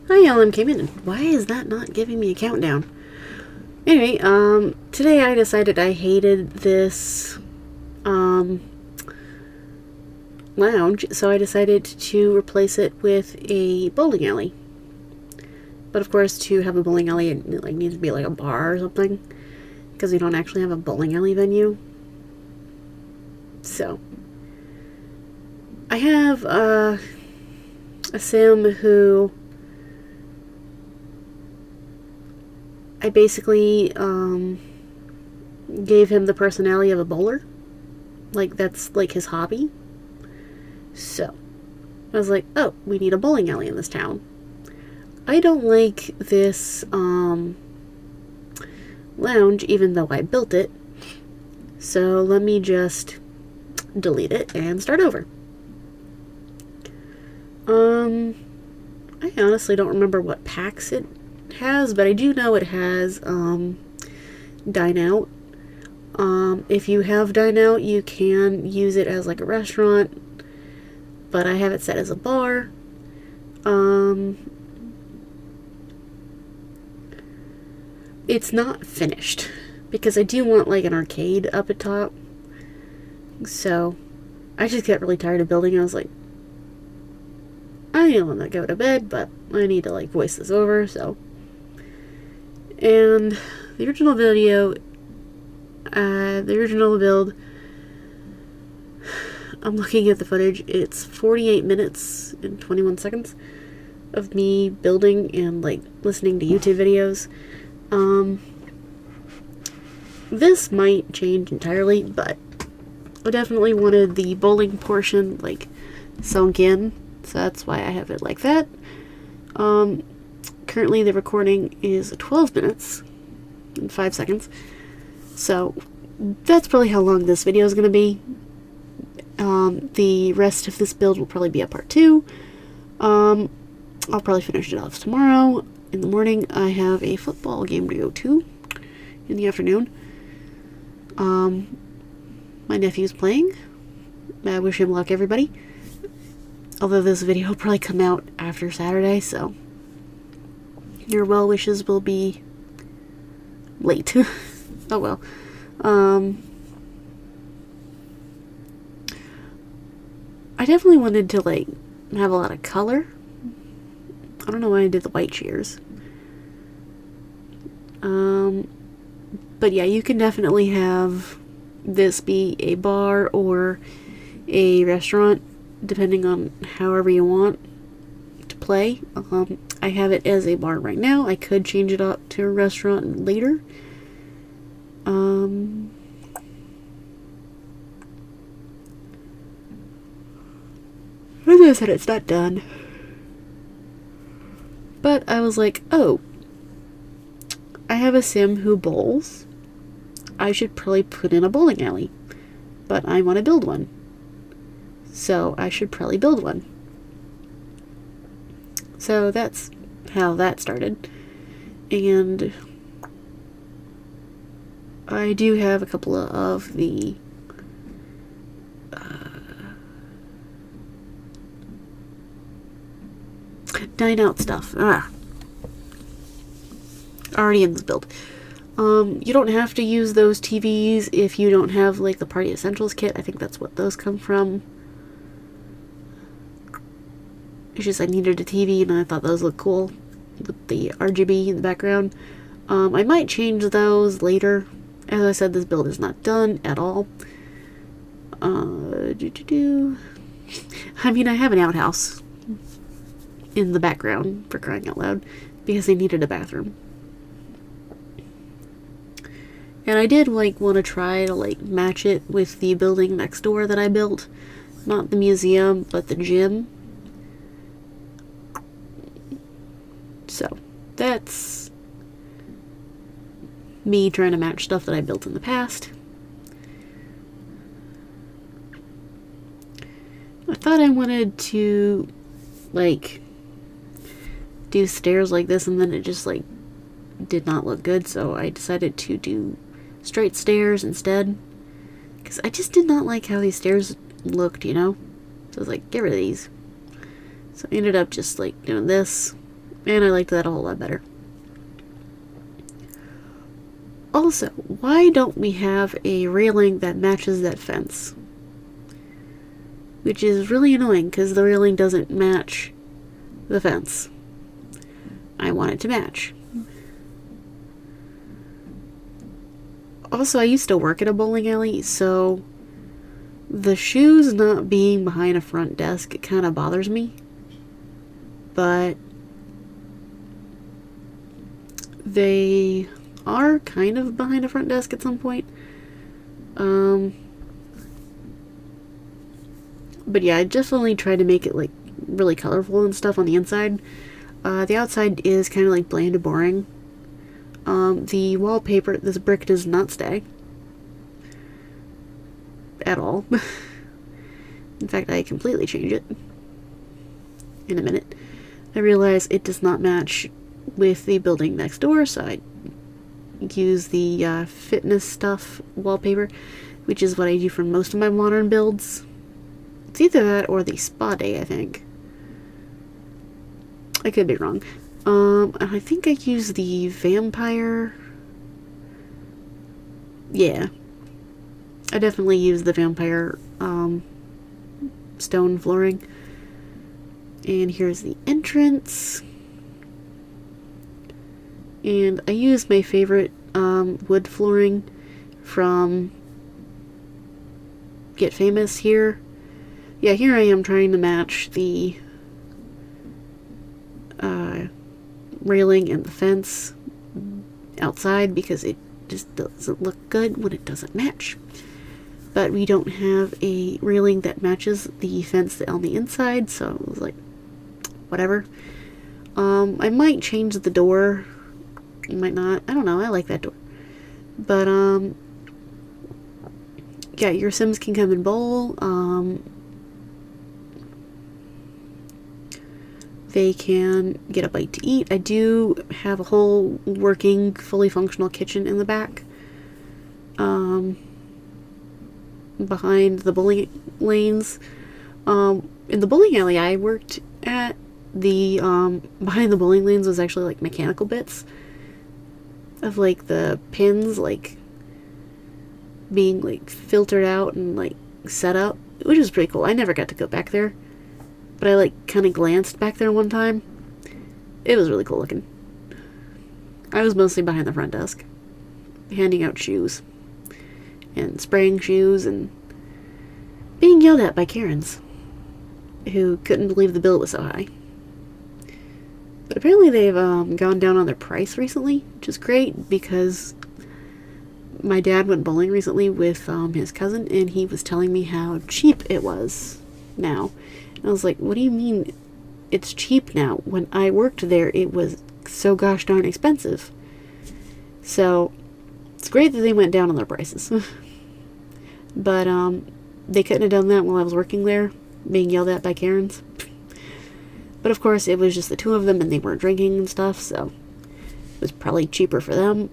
Hi, Ellen came in. And why is that not giving me a countdown? Anyway, today I decided I hated this, lounge, so I decided to replace it with a bowling alley. But of course, to have a bowling alley, it needs to be like a bar or something, because we don't actually have a bowling alley venue. So, I have a sim who I basically gave him the personality of a bowler. Like, that's like his hobby. So, I was like, oh, we need a bowling alley in this town. I don't like this lounge, even though I built it. So let me just delete it and start over. I honestly don't remember what packs it has, but I do know it has Dine Out. If you have Dine Out, you can use it as like a restaurant, but I have it set as a bar. It's not finished because I do want like an arcade up at top. So I just got really tired of building. I was like, I don't want to go to bed, but I need to like voice this over. So, and the original video, the original build, I'm looking at the footage. It's 48 minutes and 21 seconds of me building and like listening to YouTube videos. This might change entirely, but I definitely wanted the bowling portion like sunk in, so that's why I have it like that. Currently the recording is 12 minutes and 5 seconds, so that's probably how long this video is going to be. The rest of this build will probably be a part 2. I'll probably finish it off tomorrow. In the morning, I have a football game to go to in the afternoon. My nephew's playing. I wish him luck, everybody. Although this video will probably come out after Saturday, so your well wishes will be late. Oh well. I definitely wanted to like have a lot of color. I don't know why I did the white chairs. But yeah, you can definitely have this be a bar or a restaurant, depending on however you want to play. I have it as a bar right now. I could change it up to a restaurant later. As I said, it's not done. But I was like, oh, I have a sim who bowls. I should probably put in a bowling alley. But I want to build one. So I should probably build one. So that's how that started. And I do have a couple of the Dine Out stuff. Already in this build. You don't have to use those TVs if you don't have like the Party Essentials kit. I think that's what those come from. It's just I needed a TV and I thought those looked cool with the RGB in the background. I might change those later. As I said, this build is not done at all. I mean, I have an outhouse in the background, for crying out loud, because I needed a bathroom. And I did like want to try to like match it with the building next door that I built. Not the museum, but the gym. So that's me trying to match stuff that I built in the past. I thought I wanted to like do stairs like this, and then it just like did not look good, so I decided to do straight stairs instead, because I just did not like how these stairs looked, you know. So I was like, get rid of these. So I ended up just like doing this, And I liked that a whole lot better. Also, why don't we have a railing that matches that fence? Which is really annoying because the railing doesn't match the fence. I want it to match. Also, I used to work at a bowling alley, so the shoes not being behind a front desk kind of bothers me. But they are kind of behind a front desk at some point. But yeah, I definitely tried to make it like really colorful and stuff on the inside. The outside is kind of like bland and boring. The wallpaper, this brick does not stay at all. In fact, I completely change it in a minute. I realize it does not match with the building next door, so I use the fitness stuff wallpaper, which is what I do for most of my modern builds. It's either that or the spa day, I think. I could be wrong. I think I use the vampire. Yeah. I definitely use the vampire stone flooring. And here's the entrance. And I use my favorite wood flooring from Get Famous here. Yeah, here I am trying to match the railing and the fence outside because it just doesn't look good when it doesn't match. But we don't have a railing that matches the fence on the inside, so it was like, whatever. I might change the door. I might not. I don't know. I like that door. But, yeah, your Sims can come and bowl. They can get a bite to eat. I do have a whole working, fully functional kitchen in the back. Behind the bowling lanes. In the bowling alley I worked at, the behind the bowling lanes was actually like mechanical bits of like the pins like being like filtered out and like set up, which was pretty cool. I never got to go back there, but I like kind of glanced back there one time. It was really cool looking. I was mostly behind the front desk, handing out shoes and spraying shoes and being yelled at by Karens who couldn't believe the bill was so high. But apparently they've gone down on their price recently, which is great because my dad went bowling recently with his cousin, and he was telling me how cheap it was now. And I was like, what do you mean it's cheap now? When I worked there, it was so gosh darn expensive. So it's great that they went down on their prices. But they couldn't have done that while I was working there, being yelled at by Karens. But of course, it was just the two of them, and they weren't drinking and stuff, so it was probably cheaper for them.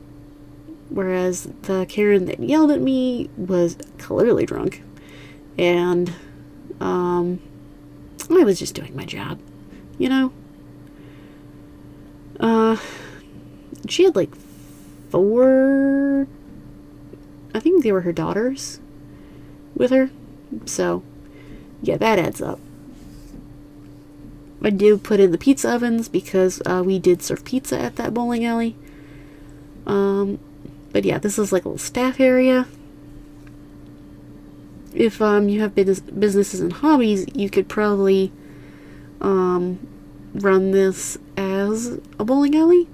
Whereas the Karen that yelled at me was clearly drunk. And I was just doing my job, you know? She had like 4, I think they were her daughters with her. So, yeah, that adds up. I do put in the pizza ovens because we did serve pizza at that bowling alley. But yeah, this is like a little staff area. If you have businesses and hobbies, you could probably run this as a bowling alley.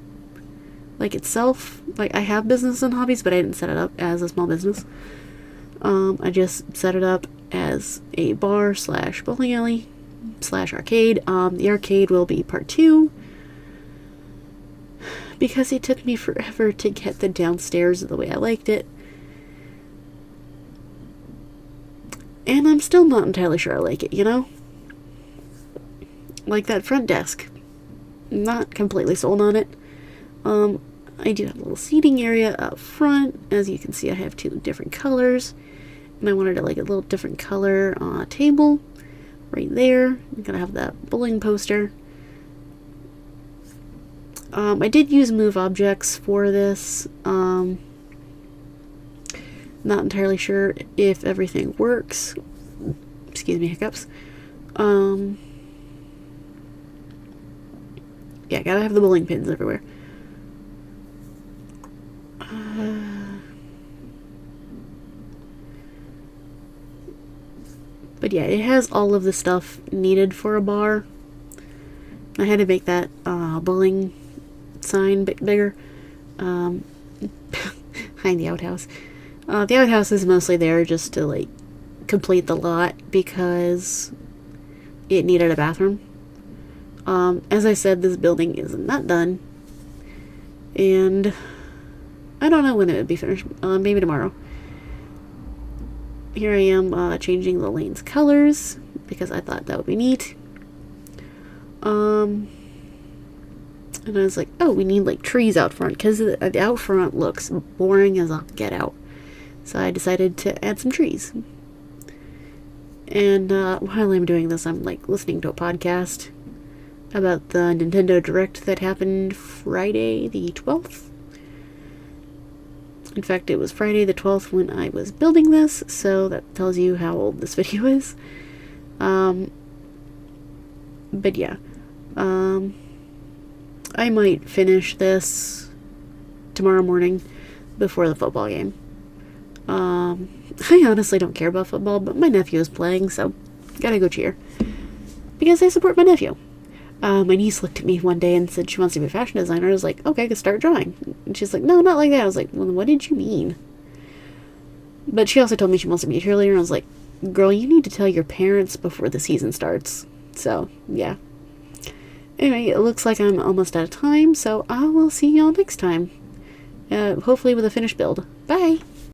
Like itself. Like I have business and hobbies, but I didn't set it up as a small business. I just set it up as a bar / bowling alley / arcade. The arcade will be part 2 because it took me forever to get the downstairs the way I liked it. And I'm still not entirely sure I like it, you know? Like that front desk. Not completely sold on it. I do have a little seating area up front. As you can see, I have 2 different colors. And I wanted like a little different color table right there. I'm gonna have that bowling poster. I did use move objects for this. Not entirely sure if everything works. Excuse me, hiccups. Yeah, gotta have the bowling pins everywhere. But yeah, it has all of the stuff needed for a bar. I had to make that bowling sign a bit bigger. Behind the outhouse. The outhouse is mostly there just to, like, complete the lot because it needed a bathroom. As I said, this building is not done. And I don't know when it would be finished. Maybe tomorrow. Here I am changing the lane's colors because I thought that would be neat. And I was like, oh, we need, like, trees out front because the out front looks boring as all get out. So I decided to add some trees. And while I'm doing this, I'm, like, listening to a podcast about the Nintendo Direct that happened Friday the 12th. In fact, it was Friday the 12th when I was building this, so that tells you how old this video is. But yeah. I might finish this tomorrow morning before the football game. I honestly don't care about football, but my nephew is playing, so gotta go cheer. Because I support my nephew. My niece looked at me one day and said she wants to be a fashion designer. I was like, okay, I can start drawing. And she's like, no, not like that. I was like, well, what did you mean? But she also told me she wants to be a cheerleader, and I was like, girl, you need to tell your parents before the season starts. So, yeah. Anyway, it looks like I'm almost out of time, so I will see y'all next time. Hopefully with a finished build. Bye!